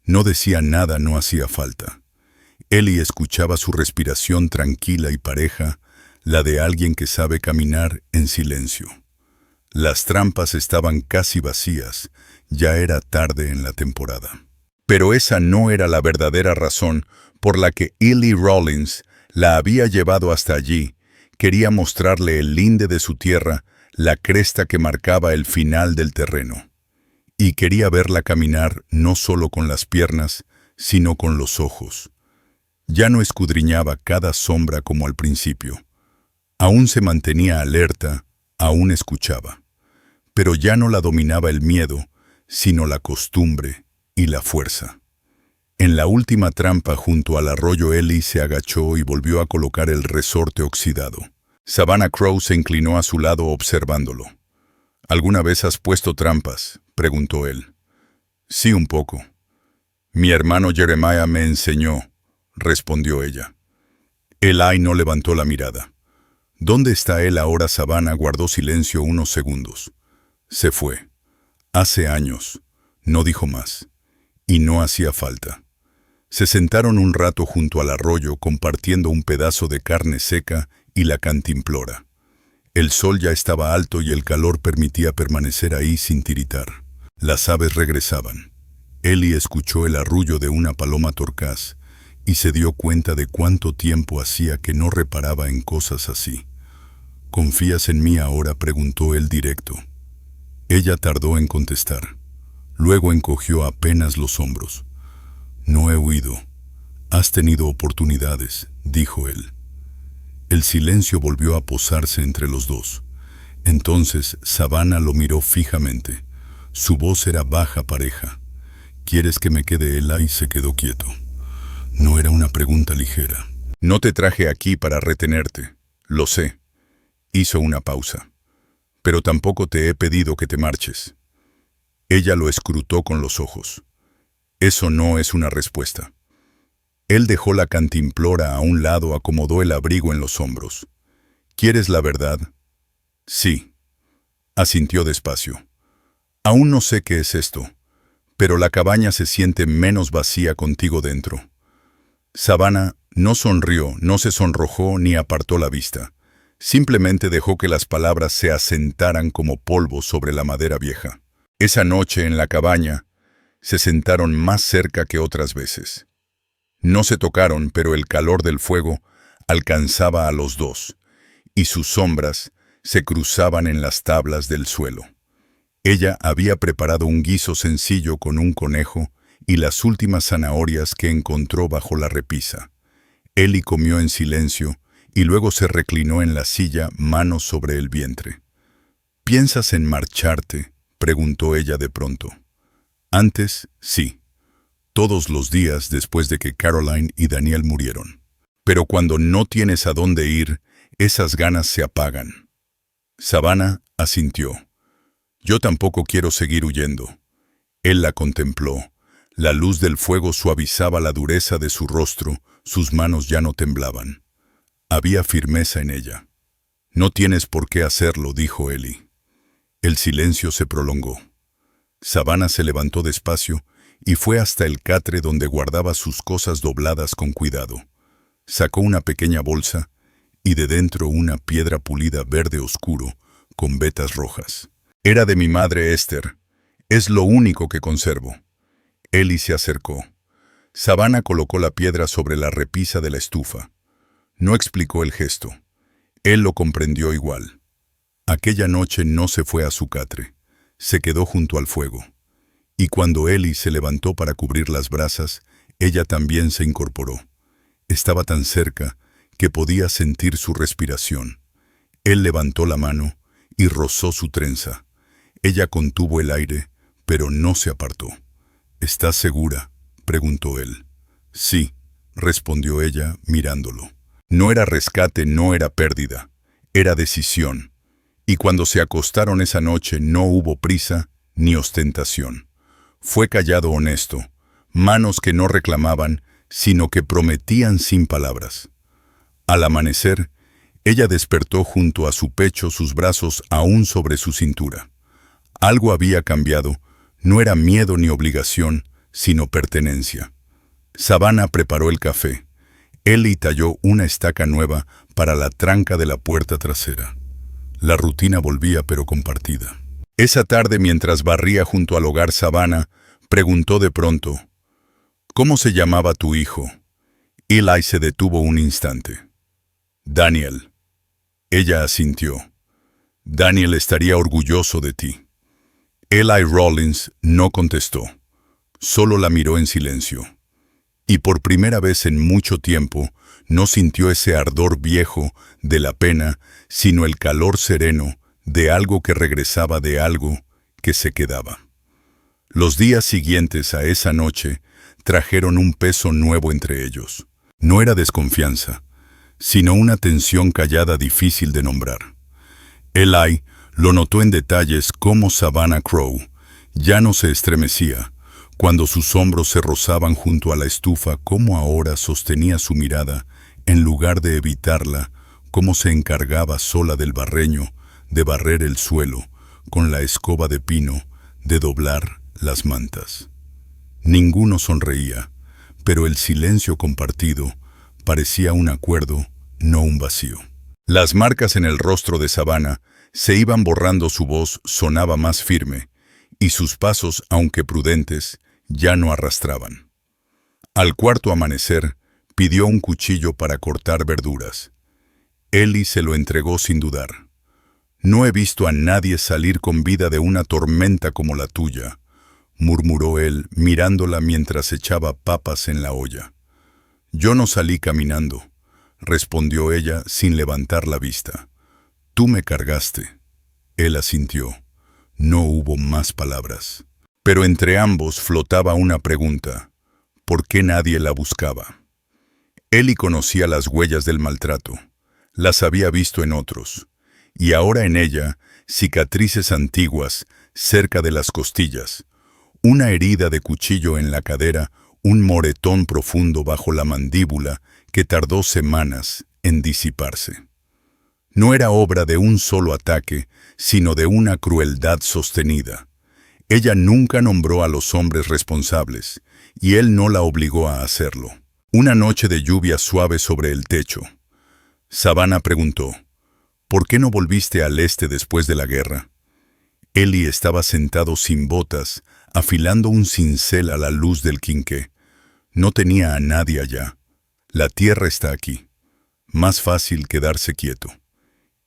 No decía nada, no hacía falta. Ellie escuchaba su respiración tranquila y pareja, la de alguien que sabe caminar en silencio. Las trampas estaban casi vacías, ya era tarde en la temporada. Pero esa no era la verdadera razón por la que Ellie Rawlins la había llevado hasta allí. Quería mostrarle el linde de su tierra, la cresta que marcaba el final del terreno. Y quería verla caminar no solo con las piernas, sino con los ojos. Ya no escudriñaba cada sombra como al principio. Aún se mantenía alerta, aún escuchaba. Pero ya no la dominaba el miedo, sino la costumbre y la fuerza. En la última trampa junto al arroyo Ellie se agachó y volvió a colocar el resorte oxidado. Savannah Crowe se inclinó a su lado observándolo. ¿Alguna vez has puesto trampas?, preguntó él. Sí, un poco. Mi hermano Jeremiah me enseñó, respondió ella. Eli no levantó la mirada. ¿Dónde está él ahora? Savannah guardó silencio unos segundos. Se fue. Hace años. No dijo más. Y no hacía falta. Se sentaron un rato junto al arroyo compartiendo un pedazo de carne seca y la cantimplora. El sol ya estaba alto y el calor permitía permanecer ahí sin tiritar. Las aves regresaban. Ellie escuchó el arrullo de una paloma torcaz y se dio cuenta de cuánto tiempo hacía que no reparaba en cosas así. ¿Confías en mí ahora?, preguntó él directo. Ella tardó en contestar. Luego encogió apenas los hombros. No he huido. Has tenido oportunidades, dijo él. El silencio volvió a posarse entre los dos. Entonces Savannah lo miró fijamente. Su voz era baja, pareja. ¿Quieres que me quede? Eli se quedó quieto. No era una pregunta ligera. No te traje aquí para retenerte. Lo sé. Hizo una pausa. Pero tampoco te he pedido que te marches. Ella lo escrutó con los ojos. Eso no es una respuesta. Él dejó la cantimplora a un lado, acomodó el abrigo en los hombros. ¿Quieres la verdad? Sí. Asintió despacio. Aún no sé qué es esto, pero la cabaña se siente menos vacía contigo dentro. Savannah no sonrió, no se sonrojó ni apartó la vista. Simplemente dejó que las palabras se asentaran como polvo sobre la madera vieja. Esa noche en la cabaña se sentaron más cerca que otras veces. No se tocaron, pero el calor del fuego alcanzaba a los dos, y sus sombras se cruzaban en las tablas del suelo. Ella había preparado un guiso sencillo con un conejo y las últimas zanahorias que encontró bajo la repisa. Ellie comió en silencio y luego se reclinó en la silla, manos sobre el vientre. ¿Piensas en marcharte?, preguntó ella de pronto. Antes, sí. Todos los días después de que Caroline y Daniel murieron. Pero cuando no tienes a dónde ir, esas ganas se apagan. Savannah asintió. Yo tampoco quiero seguir huyendo. Él la contempló. La luz del fuego suavizaba la dureza de su rostro, sus manos ya no temblaban. Había firmeza en ella. No tienes por qué hacerlo, dijo Ellie. El silencio se prolongó. Savannah se levantó despacio y fue hasta el catre donde guardaba sus cosas dobladas con cuidado. Sacó una pequeña bolsa y de dentro una piedra pulida verde oscuro con vetas rojas. Era de mi madre Esther. Es lo único que conservo. Ellie se acercó. Savannah colocó la piedra sobre la repisa de la estufa. No explicó el gesto. Él lo comprendió igual. Aquella noche no se fue a su catre. Se quedó junto al fuego. Y cuando Ellie se levantó para cubrir las brasas, ella también se incorporó. Estaba tan cerca que podía sentir su respiración. Él levantó la mano y rozó su trenza. Ella contuvo el aire, pero no se apartó. ¿Estás segura?, preguntó él. Sí, respondió ella, mirándolo. No era rescate, no era pérdida, era decisión. Y cuando se acostaron esa noche no hubo prisa ni ostentación. Fue callado honesto, manos que no reclamaban, sino que prometían sin palabras. Al amanecer, ella despertó junto a su pecho, sus brazos aún sobre su cintura. Algo había cambiado, no era miedo ni obligación, sino pertenencia. Savannah preparó el café. Ellie talló una estaca nueva para la tranca de la puerta trasera. La rutina volvía, pero compartida. Esa tarde, mientras barría junto al hogar, Savannah preguntó de pronto, ¿cómo se llamaba tu hijo? Eli se detuvo un instante. Daniel. Ella asintió. Daniel estaría orgulloso de ti. Eli Rawlins no contestó. Solo la miró en silencio. Y por primera vez en mucho tiempo no sintió ese ardor viejo de la pena, sino el calor sereno de algo que regresaba, de algo que se quedaba. Los días siguientes a esa noche trajeron un peso nuevo entre ellos. No era desconfianza, sino una tensión callada difícil de nombrar. Eli lo notó en detalles, cómo Savannah Crowe ya no se estremecía cuando sus hombros se rozaban junto a la estufa, cómo ahora sostenía su mirada en lugar de evitarla, cómo se encargaba sola del barreño, de barrer el suelo, con la escoba de pino, de doblar las mantas. Ninguno sonreía, pero el silencio compartido parecía un acuerdo, no un vacío. Las marcas en el rostro de Savannah se iban borrando, su voz sonaba más firme, y sus pasos, aunque prudentes, ya no arrastraban. Al cuarto amanecer, pidió un cuchillo para cortar verduras. Ellie se lo entregó sin dudar. No he visto a nadie salir con vida de una tormenta como la tuya, murmuró él, mirándola mientras echaba papas en la olla. Yo no salí caminando, respondió ella sin levantar la vista. Tú me cargaste. Él asintió. No hubo más palabras. Pero entre ambos flotaba una pregunta. ¿Por qué nadie la buscaba? Ellie conocía las huellas del maltrato. Las había visto en otros. Y ahora en ella, cicatrices antiguas, cerca de las costillas. Una herida de cuchillo en la cadera, un moretón profundo bajo la mandíbula que tardó semanas en disiparse. No era obra de un solo ataque, sino de una crueldad sostenida. Ella nunca nombró a los hombres responsables, y él no la obligó a hacerlo. Una noche de lluvia suave sobre el techo. Savannah preguntó, ¿por qué no volviste al este después de la guerra? Ellie estaba sentado sin botas, afilando un cincel a la luz del quinqué. No tenía a nadie allá. La tierra está aquí. Más fácil quedarse quieto.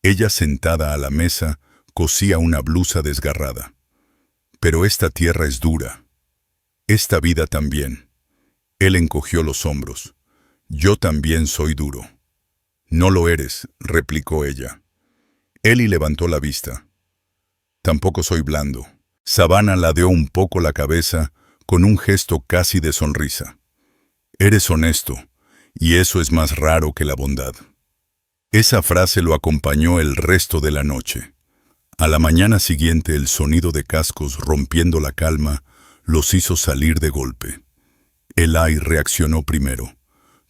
Ella, sentada a la mesa, cosía una blusa desgarrada. Pero esta tierra es dura. Esta vida también. Él encogió los hombros. Yo también soy duro. No lo eres, replicó ella. Ellie levantó la vista. Tampoco soy blando. Savannah ladeó un poco la cabeza con un gesto casi de sonrisa. Eres honesto, y eso es más raro que la bondad. Esa frase lo acompañó el resto de la noche. A la mañana siguiente el sonido de cascos rompiendo la calma los hizo salir de golpe. Eli reaccionó primero.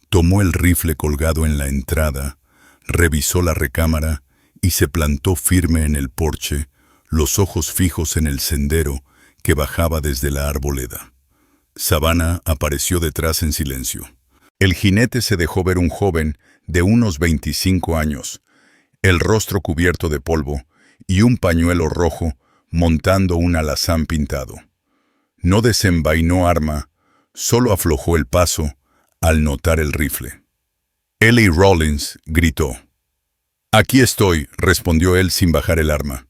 Tomó el rifle colgado en la entrada, revisó la recámara y se plantó firme en el porche, los ojos fijos en el sendero que bajaba desde la arboleda. Savannah apareció detrás en silencio. El jinete se dejó ver, un joven de unos 25 años, el rostro cubierto de polvo y un pañuelo rojo montando un alazán pintado. No desenvainó arma, solo aflojó el paso al notar el rifle. Eli Rawlins gritó. Aquí estoy, respondió él sin bajar el arma.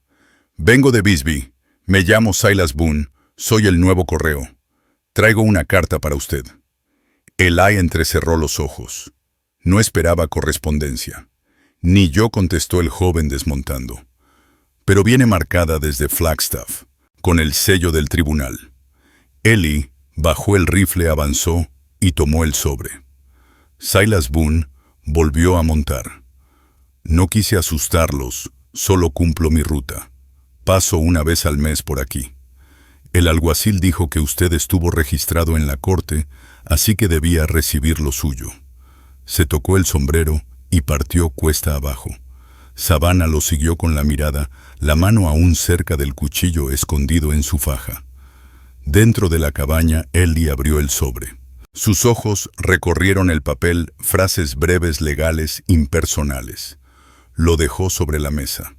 Vengo de Bisbee, me llamo Silas Boone, soy el nuevo correo. Traigo una carta para usted. Eli entrecerró los ojos. No esperaba correspondencia. Ni yo, contestó el joven desmontando. Pero viene marcada desde Flagstaff, con el sello del tribunal. Eli Bajó el rifle, avanzó y tomó el sobre. Silas Boone volvió a montar. No quise asustarlos, solo cumplo mi ruta. Paso una vez al mes por aquí. El alguacil dijo que usted estuvo registrado en la corte, así que debía recibir lo suyo. Se tocó el sombrero y partió cuesta abajo. Savannah lo siguió con la mirada, la mano aún cerca del cuchillo escondido en su faja. Dentro de la cabaña, Ellie abrió el sobre. Sus ojos recorrieron el papel, frases breves, legales, impersonales. Lo dejó sobre la mesa.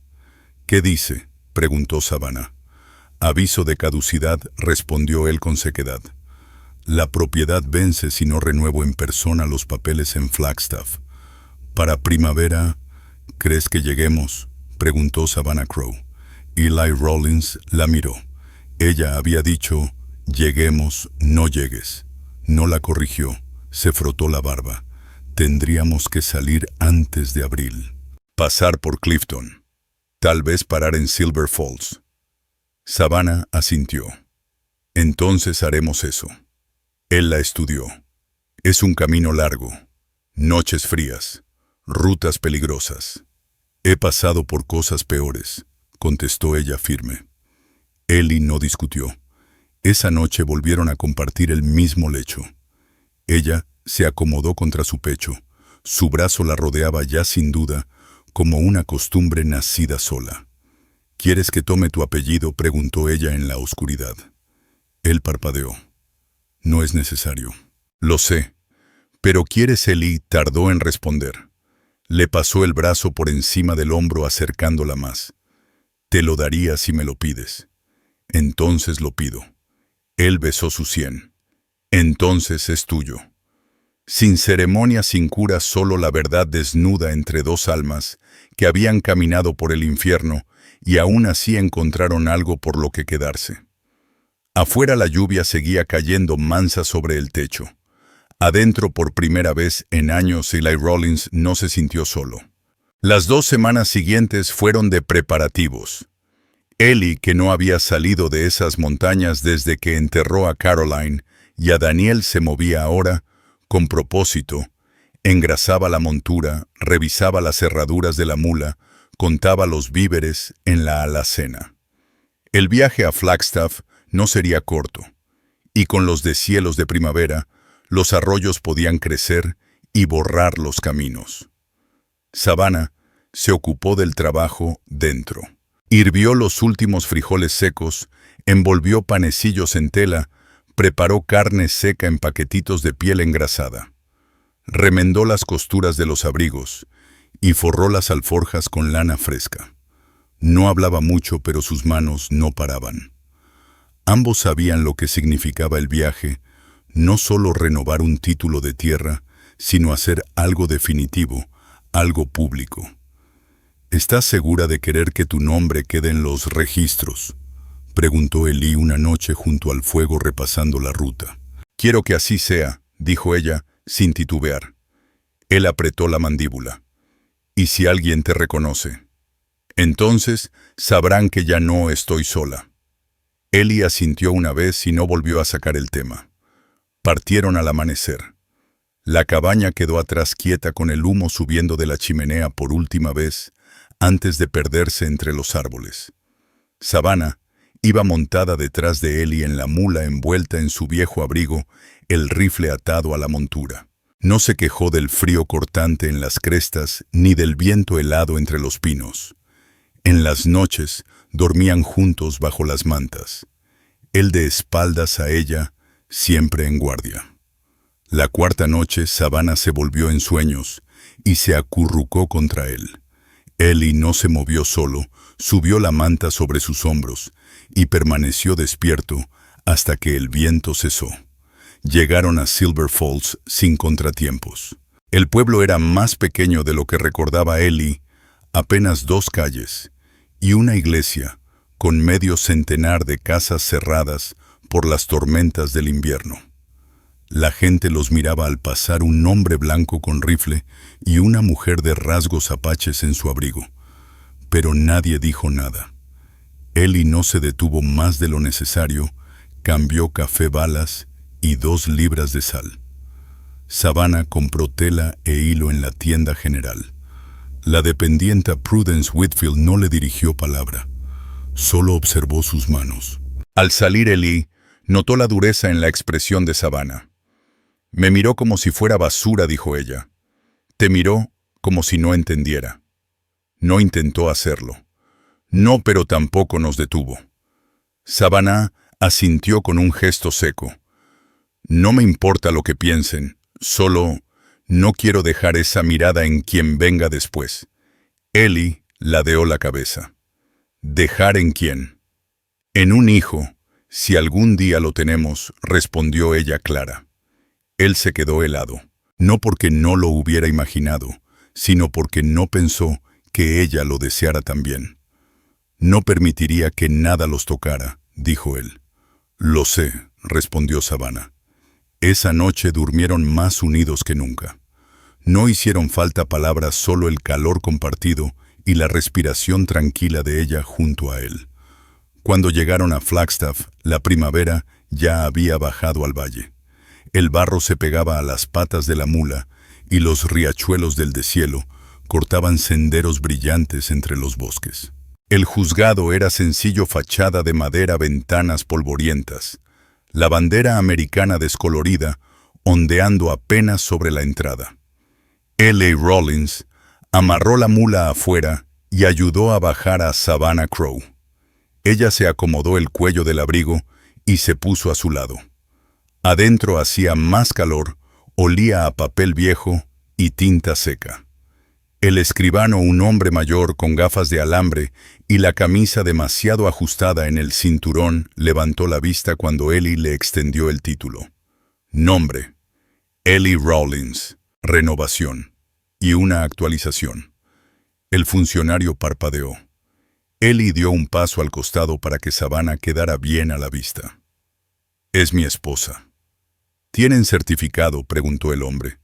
«¿Qué dice?», preguntó Savannah. «Aviso de caducidad», respondió él con sequedad. «La propiedad vence si no renuevo en persona los papeles en Flagstaff. Para primavera, ¿crees que lleguemos?», preguntó Savannah Crowe. Eli Rawlins la miró. Ella había dicho, «Lleguemos, no llegues». No la corrigió, se frotó la barba. «Tendríamos que salir antes de abril. Pasar por Clifton. Tal vez parar en Silver Falls». Savannah asintió. «Entonces haremos eso». Él la estudió. «Es un camino largo, noches frías, rutas peligrosas. He pasado por cosas peores», contestó ella firme. Ellie no discutió. Esa noche volvieron a compartir el mismo lecho. Ella se acomodó contra su pecho. Su brazo la rodeaba ya sin duda, como una costumbre nacida sola. «¿Quieres que tome tu apellido?», preguntó ella en la oscuridad. Él parpadeó. «No es necesario». «Lo sé. Pero ¿quieres?», Ellie tardó en responder. Le pasó el brazo por encima del hombro acercándola más. «Te lo daría si me lo pides». «Entonces lo pido». Él besó su sien. «Entonces es tuyo». Sin ceremonia, sin cura, solo la verdad desnuda entre dos almas que habían caminado por el infierno y aún así encontraron algo por lo que quedarse. Afuera la lluvia seguía cayendo mansa sobre el techo. Adentro, por primera vez en años, Eli Rawlins no se sintió solo. Las 2 semanas siguientes fueron de preparativos. Ellie, que no había salido de esas montañas desde que enterró a Caroline, y a Daniel se movía ahora, con propósito, engrasaba la montura, revisaba las cerraduras de la mula, contaba los víveres en la alacena. El viaje a Flagstaff no sería corto, y con los deshielos de primavera, los arroyos podían crecer y borrar los caminos. Savannah se ocupó del trabajo dentro. Hirvió los últimos frijoles secos, envolvió panecillos en tela, preparó carne seca en paquetitos de piel engrasada. Remendó las costuras de los abrigos y forró las alforjas con lana fresca. No hablaba mucho, pero sus manos no paraban. Ambos sabían lo que significaba el viaje, no solo renovar un título de tierra, sino hacer algo definitivo, algo público. «¿Estás segura de querer que tu nombre quede en los registros?», preguntó Ellie una noche junto al fuego repasando la ruta. «Quiero que así sea», dijo ella, sin titubear. Él apretó la mandíbula. «¿Y si alguien te reconoce? Entonces sabrán que ya no estoy sola». Ellie asintió una vez y no volvió a sacar el tema. Partieron al amanecer. La cabaña quedó atrás quieta con el humo subiendo de la chimenea por última vez, antes de perderse entre los árboles. Savannah iba montada detrás de Ellie en la mula envuelta en su viejo abrigo, el rifle atado a la montura. No se quejó del frío cortante en las crestas ni del viento helado entre los pinos. En las noches dormían juntos bajo las mantas. Él de espaldas a ella, siempre en guardia. La 4ª noche, Savannah se volvió en sueños y se acurrucó contra él. Ellie no se movió solo, subió la manta sobre sus hombros y permaneció despierto hasta que el viento cesó. Llegaron a Silver Falls sin contratiempos. El pueblo era más pequeño de lo que recordaba Ellie, apenas 2 calles y una iglesia con medio centenar de casas cerradas por las tormentas del invierno. La gente los miraba al pasar, un hombre blanco con rifle y una mujer de rasgos apaches en su abrigo. Pero nadie dijo nada. Ellie no se detuvo más de lo necesario, cambió café balas y 2 libras de sal. Savannah compró tela e hilo en la tienda general. La dependienta Prudence Whitfield no le dirigió palabra, solo observó sus manos. Al salir Ellie, notó la dureza en la expresión de Savannah. Me miró como si fuera basura, dijo ella. Te miró como si no entendiera. No intentó hacerlo. No, pero tampoco nos detuvo. Savannah asintió con un gesto seco. No me importa lo que piensen, solo no quiero dejar esa mirada en quien venga después. Ellie ladeó la cabeza. ¿Dejar en quién? En un hijo, si algún día lo tenemos, respondió ella clara. Él se quedó helado, no porque no lo hubiera imaginado, sino porque no pensó que ella lo deseara también. No permitiría que nada los tocara, dijo él. Lo sé, respondió Savannah. Esa noche durmieron más unidos que nunca. No hicieron falta palabras, solo el calor compartido y la respiración tranquila de ella junto a él. Cuando llegaron a Flagstaff, la primavera ya había bajado al valle. El barro se pegaba a las patas de la mula y los riachuelos del deshielo cortaban senderos brillantes entre los bosques. El juzgado era sencillo, fachada de madera, ventanas polvorientas. La bandera americana descolorida ondeando apenas sobre la entrada. L.A. Rawlins amarró la mula afuera y ayudó a bajar a Savannah Crowe. Ella se acomodó el cuello del abrigo y se puso a su lado. Adentro hacía más calor, olía a papel viejo y tinta seca. El escribano, un hombre mayor con gafas de alambre y la camisa demasiado ajustada en el cinturón, levantó la vista cuando Ellie le extendió el título. Nombre: Ellie Rawlins. Renovación. Y una actualización. El funcionario parpadeó. Ellie dio un paso al costado para que Savannah quedara bien a la vista. Es mi esposa. ¿Tienen certificado?, preguntó el hombre.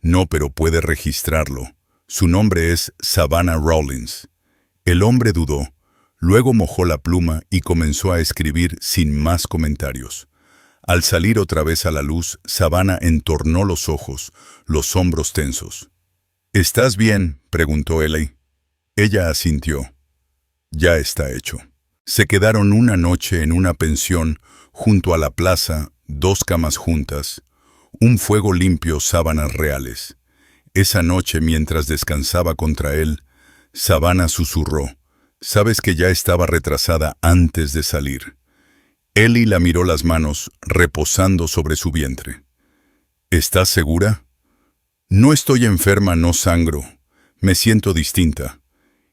No, pero puede registrarlo. Su nombre es Savannah Rawlins. El hombre dudó, luego mojó la pluma y comenzó a escribir sin más comentarios. Al salir otra vez a la luz, Savannah entornó los ojos, los hombros tensos. ¿Estás bien?, preguntó Ellie. Ella asintió. Ya está hecho. Se quedaron una noche en una pensión junto a la plaza, 2 camas juntas, un fuego limpio, sábanas reales. Esa noche, mientras descansaba contra él, Savannah susurró. Sabes que ya estaba retrasada antes de salir. Ellie la miró las manos, reposando sobre su vientre. ¿Estás segura? No estoy enferma, no sangro. Me siento distinta.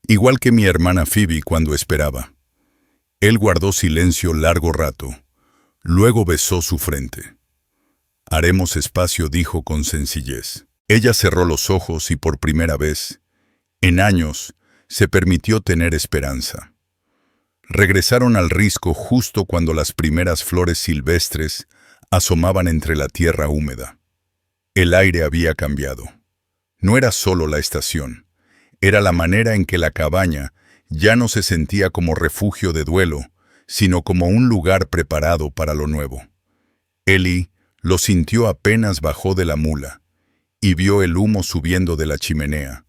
Igual que mi hermana Phoebe cuando esperaba. Él guardó silencio largo rato. Luego besó su frente. Haremos espacio, dijo con sencillez. Ella cerró los ojos y por primera vez, en años, se permitió tener esperanza. Regresaron al risco justo cuando las primeras flores silvestres asomaban entre la tierra húmeda. El aire había cambiado. No era solo la estación, era la manera en que la cabaña ya no se sentía como refugio de duelo, sino como un lugar preparado para lo nuevo. Ellie lo sintió apenas bajó de la mula y vio el humo subiendo de la chimenea,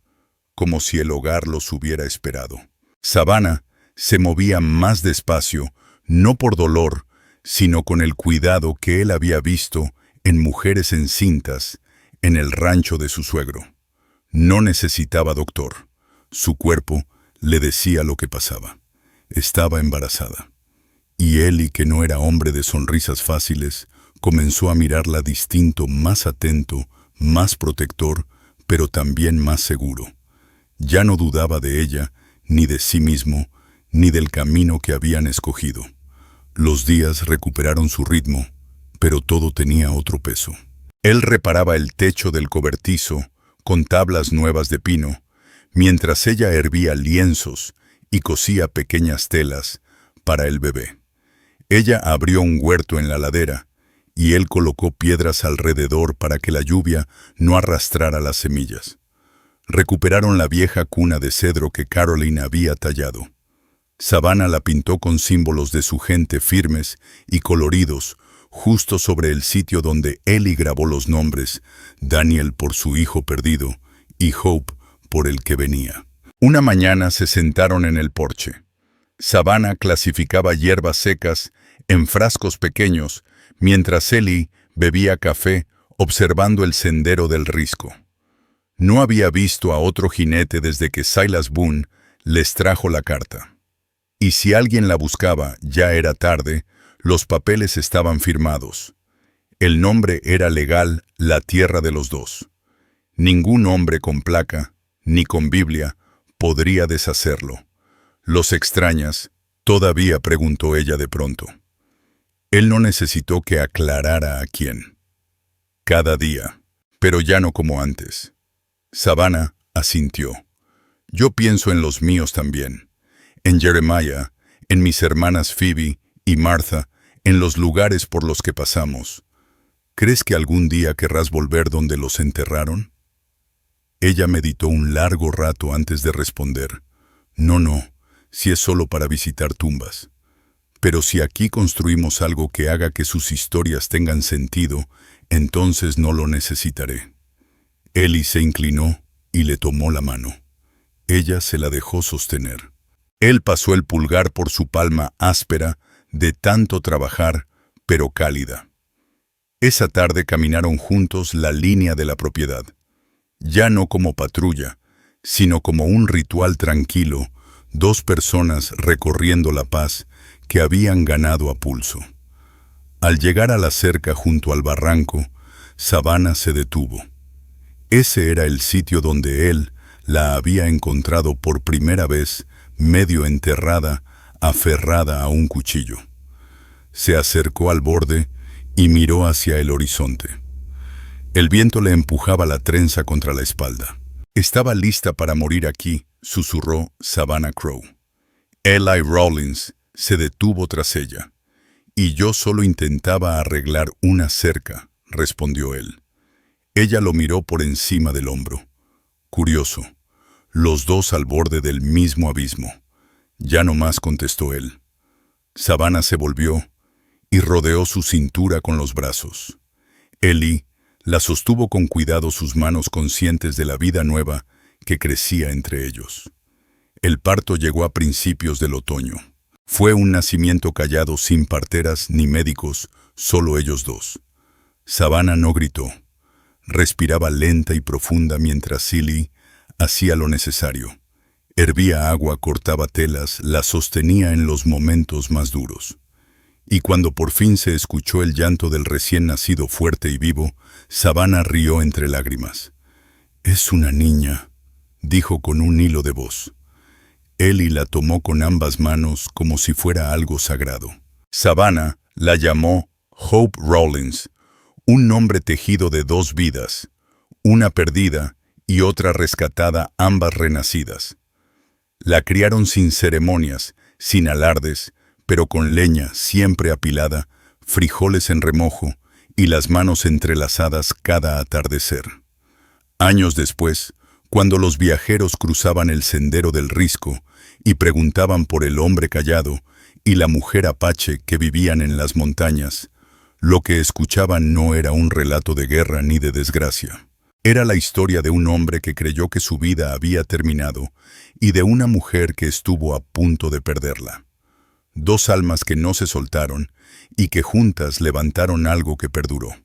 como si el hogar los hubiera esperado. Savannah se movía más despacio, no por dolor, sino con el cuidado que él había visto en mujeres encintas en el rancho de su suegro. No necesitaba doctor. Su cuerpo le decía lo que pasaba. Estaba embarazada. Y Ellie, que no era hombre de sonrisas fáciles, comenzó a mirarla distinto, más atento, más protector, pero también más seguro. Ya no dudaba de ella, ni de sí mismo, ni del camino que habían escogido. Los días recuperaron su ritmo, pero todo tenía otro peso. Él reparaba el techo del cobertizo con tablas nuevas de pino, mientras ella hervía lienzos y cosía pequeñas telas para el bebé. Ella abrió un huerto en la ladera, y él colocó piedras alrededor para que la lluvia no arrastrara las semillas. Recuperaron la vieja cuna de cedro que Caroline había tallado. Savannah la pintó con símbolos de su gente firmes y coloridos, justo sobre el sitio donde Ellie grabó los nombres, Daniel por su hijo perdido y Hope por el que venía. Una mañana se sentaron en el porche. Savannah clasificaba hierbas secas en frascos pequeños, mientras Ellie bebía café observando el sendero del risco. No había visto a otro jinete desde que Silas Boone les trajo la carta. Y si alguien la buscaba, ya era tarde, los papeles estaban firmados. El nombre era legal, la tierra de los dos. Ningún hombre con placa, ni con Biblia, podría deshacerlo. ¿Los extrañas? Todavía, preguntó ella de pronto. Él no necesitó que aclarara a quién. Cada día, pero ya no como antes. Savannah asintió. Yo pienso en los míos también. En Jeremiah, en mis hermanas Phoebe y Martha, en los lugares por los que pasamos. ¿Crees que algún día querrás volver donde los enterraron? Ella meditó un largo rato antes de responder. No, si es solo para visitar tumbas. Pero si aquí construimos algo que haga que sus historias tengan sentido, entonces no lo necesitaré. Ellie se inclinó y le tomó la mano. Ella se la dejó sostener. Él pasó el pulgar por su palma áspera de tanto trabajar, pero cálida. Esa tarde caminaron juntos la línea de la propiedad. Ya no como patrulla, sino como un ritual tranquilo, dos personas recorriendo la paz que habían ganado a pulso. Al llegar a la cerca junto al barranco, Savannah se detuvo. Ese era el sitio donde él la había encontrado por primera vez, medio enterrada, aferrada a un cuchillo. Se acercó al borde y miró hacia el horizonte. El viento le empujaba la trenza contra la espalda. Estaba lista para morir aquí, susurró Savannah Crowe. Eli Rawlins se detuvo tras ella. Y yo solo intentaba arreglar una cerca, respondió él. Ella lo miró por encima del hombro. Curioso, los dos al borde del mismo abismo. Ya no más, contestó él. Savannah se volvió y rodeó su cintura con los brazos. Ellie la sostuvo con cuidado, sus manos conscientes de la vida nueva que crecía entre ellos. El parto llegó a principios del otoño. Fue un nacimiento callado, sin parteras ni médicos, solo ellos dos. Savannah no gritó. Respiraba lenta y profunda mientras Silly hacía lo necesario. Hervía agua, cortaba telas, la sostenía en los momentos más duros. Y cuando por fin se escuchó el llanto del recién nacido fuerte y vivo, Savannah rió entre lágrimas. «Es una niña», dijo con un hilo de voz. Ellie la tomó con ambas manos como si fuera algo sagrado. Savannah la llamó Hope Rawlins, un nombre tejido de dos vidas, una perdida y otra rescatada, ambas renacidas. La criaron sin ceremonias, sin alardes, pero con leña siempre apilada, frijoles en remojo y las manos entrelazadas cada atardecer. Años después, cuando los viajeros cruzaban el sendero del risco y preguntaban por el hombre callado y la mujer apache que vivían en las montañas, lo que escuchaban no era un relato de guerra ni de desgracia. Era la historia de un hombre que creyó que su vida había terminado y de una mujer que estuvo a punto de perderla. Dos almas que no se soltaron y que juntas levantaron algo que perduró.